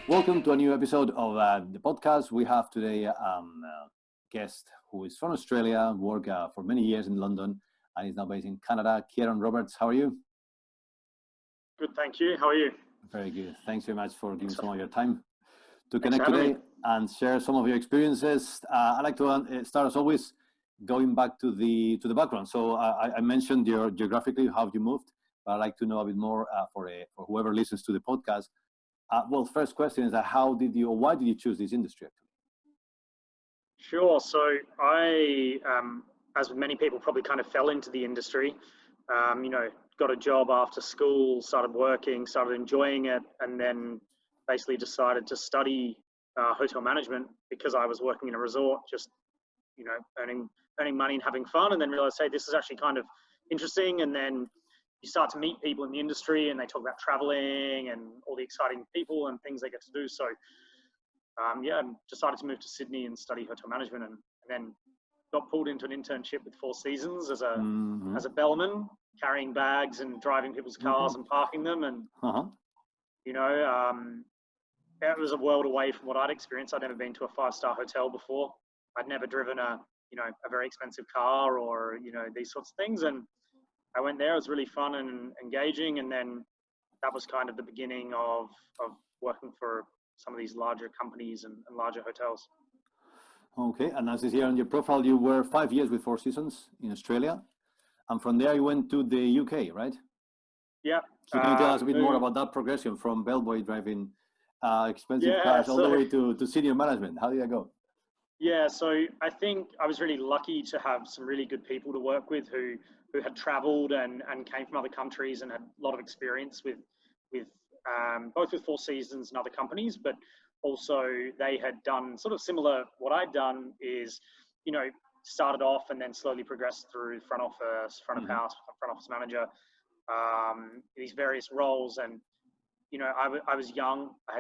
Welcome to a new episode of the podcast. We have today a guest who is from Australia, worked for many years in London, and is now based in Canada. Kieran Roberts, how are you? Good, thank you. How are you? Very good. Thanks very much for giving some of your time to Thanks for connect having today me. and share some of your experiences. I'd like to start, as always, going back to the background. So I mentioned your geographically how you moved, but I'd like to know a bit more for whoever listens to the podcast. Well, first question is why did you choose this industry? Sure. So I, as with many people, probably kind of fell into the industry. Got a job after school, started working, started enjoying it, and then basically decided to study hotel management because I was working in a resort, just earning money and having fun, and then realized, hey, this is actually kind of interesting. And then you start to meet people in the industry and they talk about traveling and all the exciting people and things they get to do. So decided to move to Sydney and study hotel management, and then got pulled into an internship with Four Seasons as a bellman, carrying bags and driving people's cars and parking them. And, it was a world away from what I'd experienced. I'd never been to a 5-star hotel before. I'd never driven a very expensive car or, these sorts of things. And I went there. It was really fun and engaging. And then that was kind of the beginning of working for some of these larger companies and larger hotels. Okay, and as is here on your profile, you were 5 years with Four Seasons in Australia, and from there you went to the UK, right? Yeah. So can you tell us a bit more about that progression from bellboy driving expensive cars all the way to senior management? How did that go? Yeah, so I think I was really lucky to have some really good people to work with who had traveled and came from other countries and had a lot of experience with both with Four Seasons and other companies, but also they had done sort of similar. What I'd done is, started off and then slowly progressed through front office, front of house, front office manager, these various roles. And, I was young. I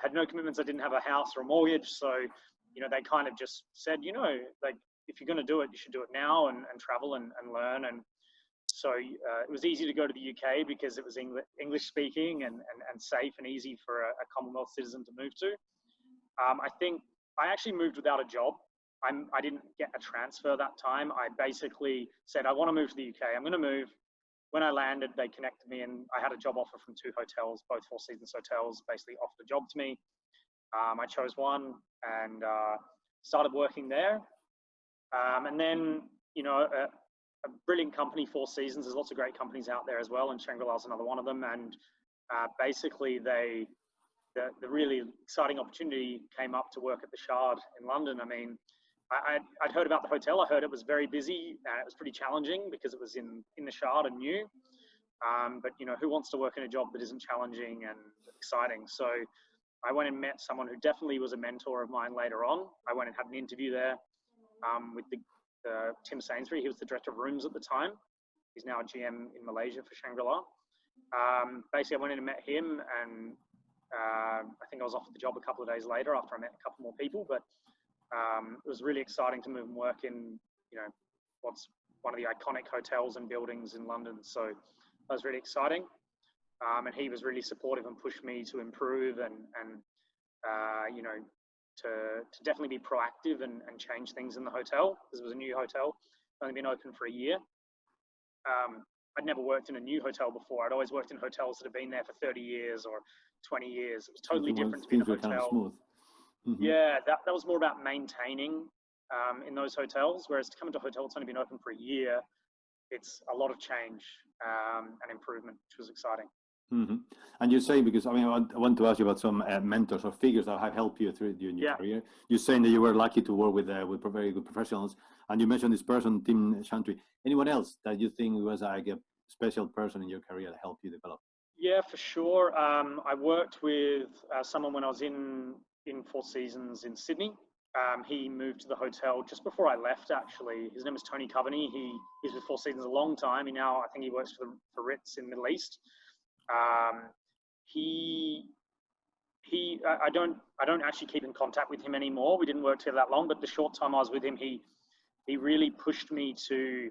had no commitments. I didn't have a house or a mortgage. So, they kind of just said, like, if you're going to do it, you should do it now and travel and learn. And so it was easy to go to the UK because it was English speaking and safe and easy for a Commonwealth citizen to move to. I think I actually moved without a job. I didn't get a transfer that time. I basically said, I want to move to the UK. I'm going to move. When I landed, they connected me and I had a job offer from 2 hotels, both Four Seasons hotels, basically offered a job to me. I chose one and started working there. And then, a brilliant company, Four Seasons. There's lots of great companies out there as well, and Shangri-La's another one of them. And basically, the really exciting opportunity came up to work at the Shard in London. I mean, I'd heard about the hotel. I heard it was very busy and it was pretty challenging because it was in the Shard and new. But who wants to work in a job that isn't challenging and exciting? So I went and met someone who definitely was a mentor of mine later on. I went and had an interview there with Tim Sainsbury. He was the director of rooms at the time. He's now a GM in Malaysia for Shangri-La. Basically, I went in and met him, and I think I was offered the job a couple of days later after I met a couple more people. But it was really exciting to move and work in, what's one of the iconic hotels and buildings in London. So that was really exciting. And he was really supportive and pushed me to improve and to definitely be proactive and change things in the hotel, because it was a new hotel, only been open for a year. I'd never worked in a new hotel before. I'd always worked in hotels that had been there for 30 years or 20 years. It was totally different to be in a hotel. Kind of smooth. Yeah, that was more about maintaining in those hotels, whereas to come into a hotel that's only been open for a year, it's a lot of change and improvement, which was exciting. And you're saying, because I want to ask you about some mentors or figures that have helped you through your career. You're saying that you were lucky to work with very good professionals, and you mentioned this person, Tim Sainsbury. Anyone else that you think was like a special person in your career that helped you develop? Yeah, for sure. I worked with someone when I was in Four Seasons in Sydney. He moved to the hotel just before I left, actually. His name is Tony Coveney. He's with Four Seasons a long time. I think he works for Ritz in the Middle East. I don't actually keep in contact with him anymore. We didn't work together that long, but the short time I was with him, he really pushed me to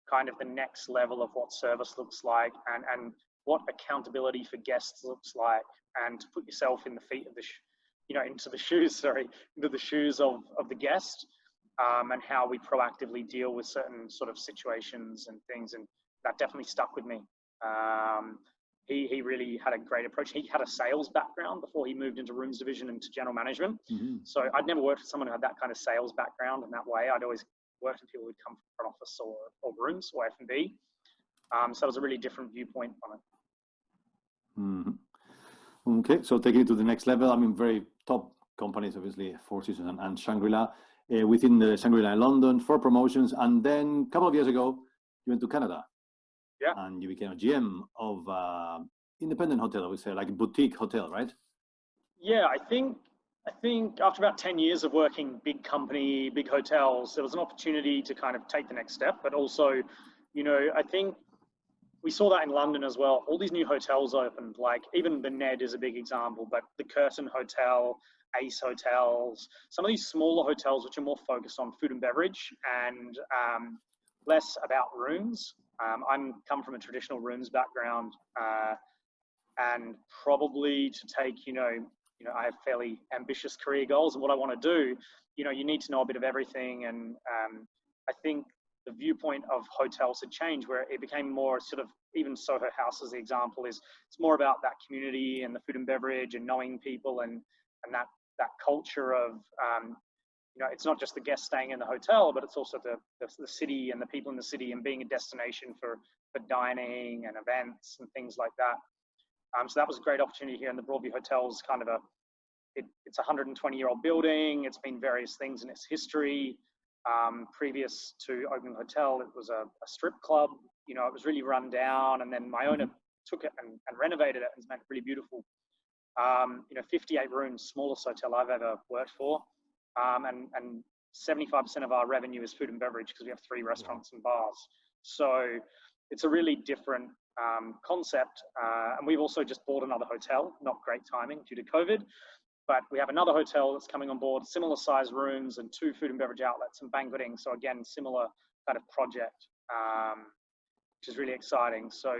kind of the next level of what service looks like and what accountability for guests looks like, and to put yourself in the feet of into the shoes, into the shoes of the guest, and how we proactively deal with certain sort of situations and things. And that definitely stuck with me. He really had a great approach. He had a sales background before he moved into rooms division and to general management. Mm-hmm. So I'd never worked with someone who had that kind of sales background in that way. I'd always worked with people who'd come from front office or rooms or F&B. So it was a really different viewpoint on it. Mm-hmm. Okay, so taking it to the next level, I mean, very top companies, obviously, Four Seasons and Shangri-La. Within the Shangri-La in London, 4 promotions, and then a couple of years ago, you went to Canada. Yeah. And you became a GM of independent hotel, I would say, like a boutique hotel, right? Yeah, I think after about 10 years of working big company, big hotels, there was an opportunity to kind of take the next step. But also, I think we saw that in London as well. All these new hotels opened, like even the Ned is a big example, but the Curtin Hotel, Ace Hotels, some of these smaller hotels which are more focused on food and beverage and less about rooms. I'm come from a traditional rooms background, and probably to take, I have fairly ambitious career goals and what I want to do, you need to know a bit of everything. And I think the viewpoint of hotels had changed where it became more sort of, even Soho House as the example is, it's more about that community and the food and beverage and knowing people and that culture of, it's not just the guests staying in the hotel, but it's also the city and the people in the city and being a destination for dining and events and things like that. So that was a great opportunity here. And the Broadview Hotel is kind of it's a 120-year-old building. It's been various things in its history. Previous to opening the hotel, it was a strip club. It was really run down. And then my owner took it and renovated it and made it really beautiful. 58 rooms, smallest hotel I've ever worked for. And 75% of our revenue is food and beverage because we have 3 restaurants and bars. So it's a really different concept. And we've also just bought another hotel, not great timing due to COVID, but we have another hotel that's coming on board, similar size rooms and 2 food and beverage outlets and banqueting. So again, similar kind of project, which is really exciting. So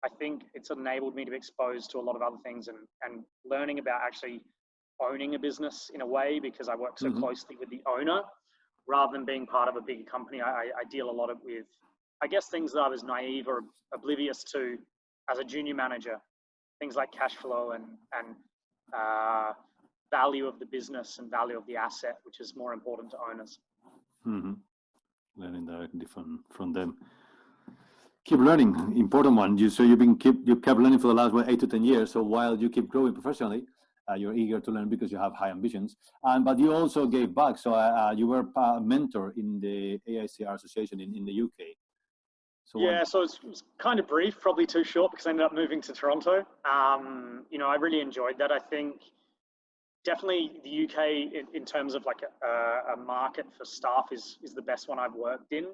I think it's enabled me to be exposed to a lot of other things and learning about actually owning a business in a way, because I work so closely with the owner rather than being part of a bigger company. I deal a lot with, I guess, things that I was naive or oblivious to as a junior manager, things like cash flow and value of the business and value of the asset, which is more important to owners. Learning directly from them. Keep learning, important one. You kept learning for the last 8 to 10 years. So while you keep growing professionally, you're eager to learn because you have high ambitions. But you also gave back. So you were a mentor in the AICR Association in the UK. So it's kind of brief, probably too short because I ended up moving to Toronto. I really enjoyed that. I think definitely the UK in terms of like a market for staff is the best one I've worked in.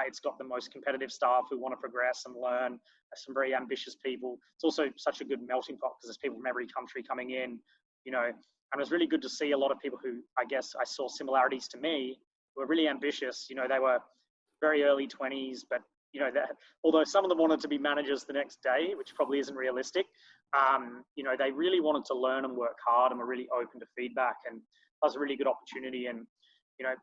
It's got the most competitive staff who want to progress and learn. Some very ambitious people. It's also such a good melting pot because there's people from every country coming in, and it was really good to see a lot of people who I guess I saw similarities to me, who were really ambitious. They were very early 20s, but although some of them wanted to be managers the next day, which probably isn't realistic, they really wanted to learn and work hard and were really open to feedback. And that was a really good opportunity. And,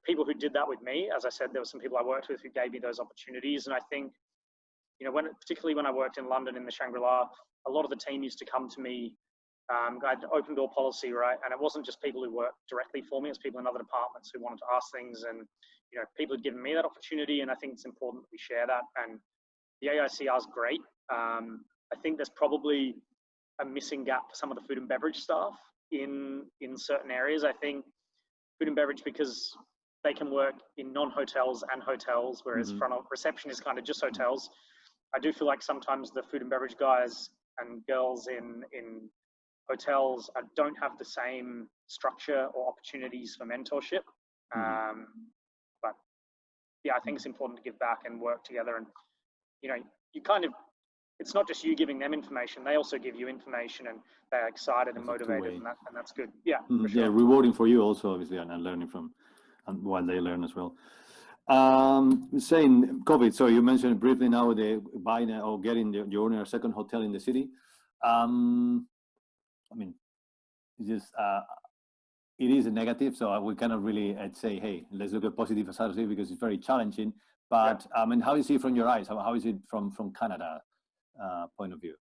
people who did that with me, as I said, there were some people I worked with who gave me those opportunities. And I think, particularly when I worked in London in the Shangri-La, a lot of the team used to come to me. I had open door policy, right? And it wasn't just people who worked directly for me, it's people in other departments who wanted to ask things. And, people had given me that opportunity. And I think it's important that we share that. And the AICR is great. I think there's probably a missing gap for some of the food and beverage staff in certain areas. I think food and beverage, because they can work in non-hotels and hotels, whereas front of reception is kind of just hotels. I do feel like sometimes the food and beverage guys and girls in hotels don't have the same structure or opportunities for mentorship. But yeah, I think it's important to give back and work together. And, you kind of, it's not just you giving them information, they also give you information and they're excited and motivated, and that's good. Yeah, for sure. Yeah, rewarding for you also, obviously, and learning from, and while they learn as well. Saying COVID, so you mentioned briefly now the buying or getting your own second hotel in the city. I mean, it's just it is a negative. So we cannot really say, hey, let's look at positive sides because it's very challenging. But I mean, how is it from your eyes? How is it from Canada point of view?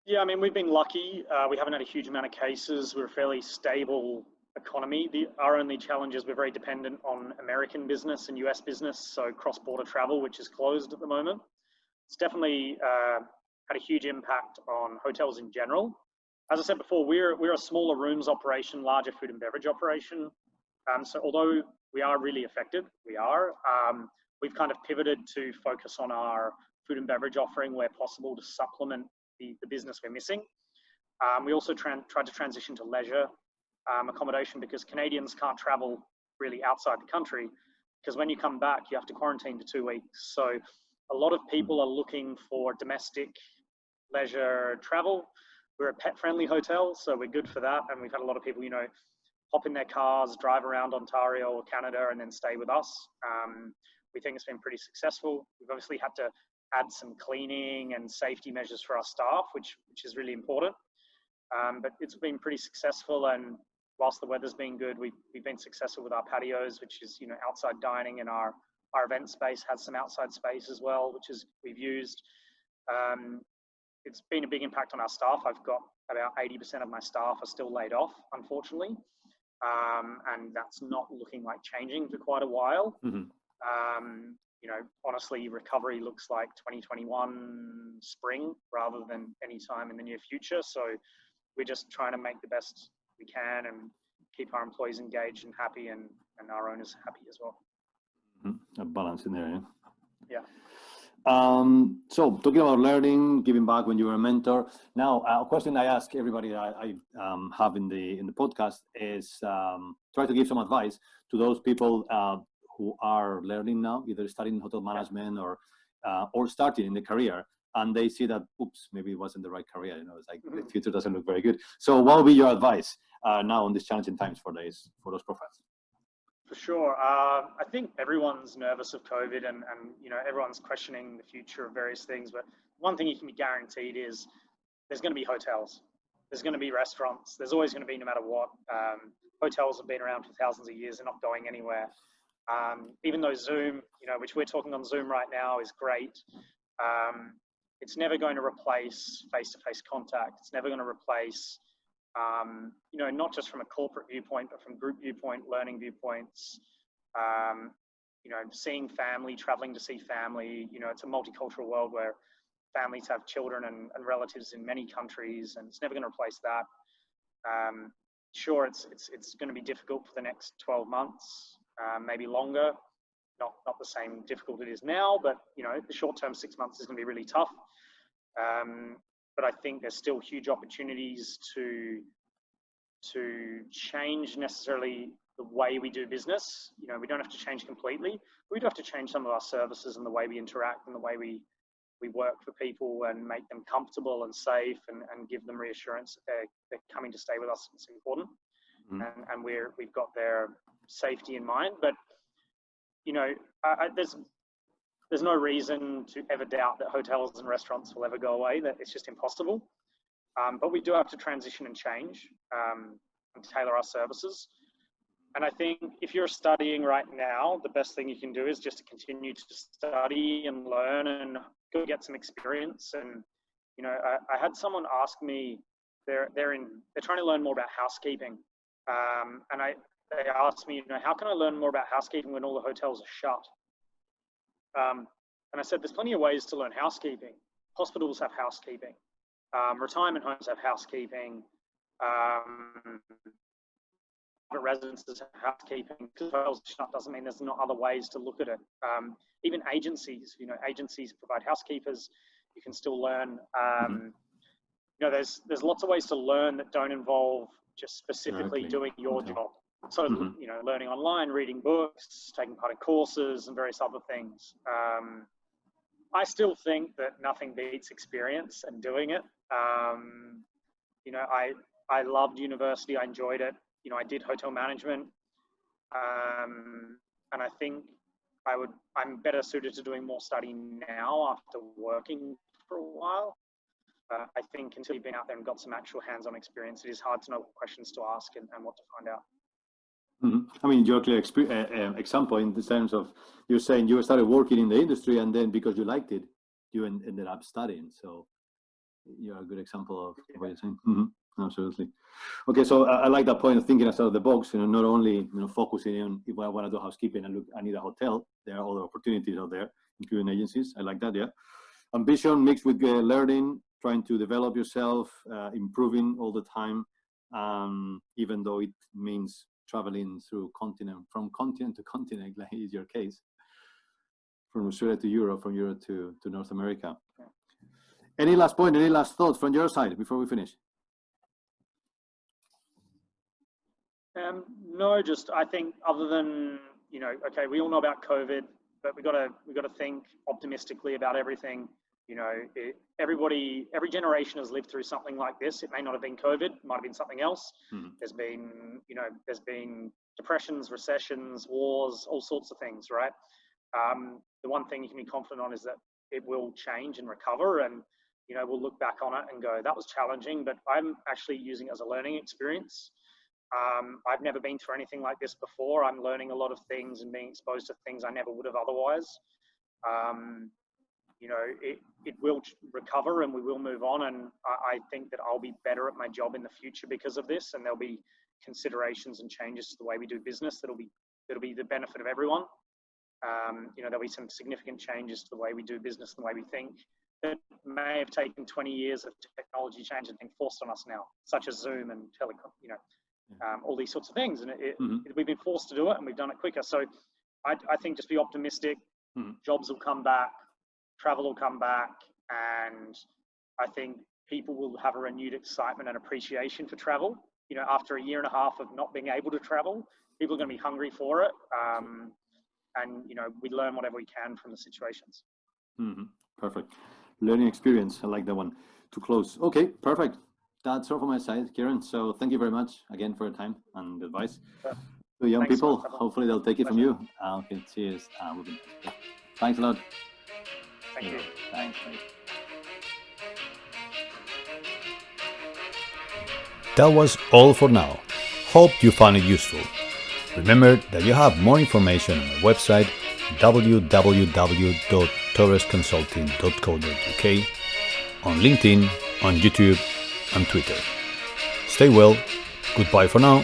Yeah, I mean, we've been lucky. We haven't had a huge amount of cases. We're a fairly stable economy. Our only challenge is we're very dependent on American business and US business, so cross-border travel, which is closed at the moment. It's definitely had a huge impact on hotels in general. As I said before, we're a smaller rooms operation, larger food and beverage operation. So although we are really affected, we've kind of pivoted to focus on our food and beverage offering where possible to supplement the business we're missing. We also tried to transition to leisure accommodation because Canadians can't travel really outside the country because when you come back, you have to quarantine for 2 weeks. So a lot of people are looking for domestic leisure travel. We're a pet-friendly hotel, so we're good for that. And we've had a lot of people, hop in their cars, drive around Ontario or Canada, and then stay with us. We think it's been pretty successful. We've obviously had to add some cleaning and safety measures for our staff, which is really important. But it's been pretty successful. And whilst the weather's been good, we've been successful with our patios, which is, outside dining, and our event space has some outside space as well, which is we've used. It's been a big impact on our staff. I've got about 80% of my staff are still laid off, unfortunately. And that's not looking like changing for quite a while. Honestly, recovery looks like 2021 spring rather than any time in the near future. So we're just trying to make the best we can and keep our employees engaged and happy and our owners happy as well. A balance in there, yeah. So talking about learning, giving back when you were a mentor. Now, a question I ask everybody that I have in the podcast is try to give some advice to those people who are learning now, either studying hotel management or starting in the career, and they see that, oops, maybe it wasn't the right career. It's like the future doesn't look very good. So what would be your advice now in these challenging times for those profiles? For sure. I think everyone's nervous of COVID and everyone's questioning the future of various things. But one thing you can be guaranteed is there's going to be hotels. There's going to be restaurants. There's always going to be, no matter what. Hotels have been around for thousands of years. They're not going anywhere. Even though Zoom, which we're talking on Zoom right now, is great, it's never going to replace face-to-face contact. It's never going to replace not just from a corporate viewpoint, but from group viewpoint, learning viewpoints, seeing family, traveling to see family. It's a multicultural world where families have children and relatives in many countries, and it's never going to replace that. Sure, it's going to be difficult for the next 12 months, maybe longer. Not the same difficult it is now, but the short term 6 months is going to be really tough. But I think there's still huge opportunities to change necessarily the way we do business. We don't have to change completely. We do have to change some of our services and the way we interact and the way we work for people and make them comfortable and safe and give them reassurance that they're coming to stay with us. It's important. And we've got their safety in mind. But, there's no reason to ever doubt that hotels and restaurants will ever go away. That it's just impossible. But we do have to transition and change and tailor our services. And I think if you're studying right now, the best thing you can do is just to continue to study and learn and go get some experience. And I had someone ask me, they're trying to learn more about housekeeping, and they asked me, how can I learn more about housekeeping when all the hotels are shut? And I said, there's plenty of ways to learn housekeeping. Hospitals have housekeeping. Retirement homes have housekeeping. Residences have housekeeping. Because hotels are shut doesn't mean there's not other ways to look at it. Even agencies, agencies provide housekeepers. You can still learn. There's lots of ways to learn that don't involve just specifically doing your job. So, learning online, reading books, taking part in courses and various other things. I still think that nothing beats experience and doing it. I loved university. I enjoyed it. I did hotel management. And I think I'm better suited to doing more studying now after working for a while. I think until you've been out there and got some actual hands-on experience, it is hard to know what questions to ask and what to find out. I mean, you're a clear example in the sense of you're saying you started working in the industry and then because you liked it, you ended up studying. So you're a good example of what you're saying. Absolutely. Okay, so I like that point of thinking outside of the box. Not only focusing on if I want to do housekeeping and look, I need a hotel. There are other opportunities out there, including agencies. I like that. Yeah, ambition mixed with learning, trying to develop yourself, improving all the time, even though it means traveling through from continent to continent, like is your case, from Australia to Europe, from Europe to North America. Any last point, any last thoughts from your side before we finish? No, just I think other than, okay, we all know about COVID, but we got to think optimistically about everything. Every generation has lived through something like this. It may not have been COVID, it might have been something else. There's been depressions, recessions, wars, all sorts of things, right? The one thing you can be confident on is that it will change and recover, and we'll look back on it and go, that was challenging, but I'm actually using it as a learning experience. I've never been through anything like this before. I'm learning a lot of things and being exposed to things I never would have otherwise. It will recover and we will move on. And I think that I'll be better at my job in the future because of this. And there'll be considerations and changes to the way we do business that'll be the benefit of everyone. There'll be some significant changes to the way we do business and the way we think that may have taken 20 years of technology change and been forced on us now, such as Zoom and telecom, all these sorts of things. And we've been forced to do it and we've done it quicker. So I think just be optimistic. Jobs will come back, travel will come back. And I think people will have a renewed excitement and appreciation for travel. After a year and a half of not being able to travel, people are going to be hungry for it. And we learn whatever we can from the situations. Perfect. Learning experience. I like that one. To close. Okay, perfect. That's all from my side, Kieran. So thank you very much again for your time and advice. To young people, hopefully they'll take it from you. Okay, cheers. Thanks a lot. Thank you. Thanks. That was all for now. Hope you found it useful. Remember that you have more information on my website www.torresconsulting.co.uk, on LinkedIn, on YouTube, and Twitter. Stay well. Goodbye for now.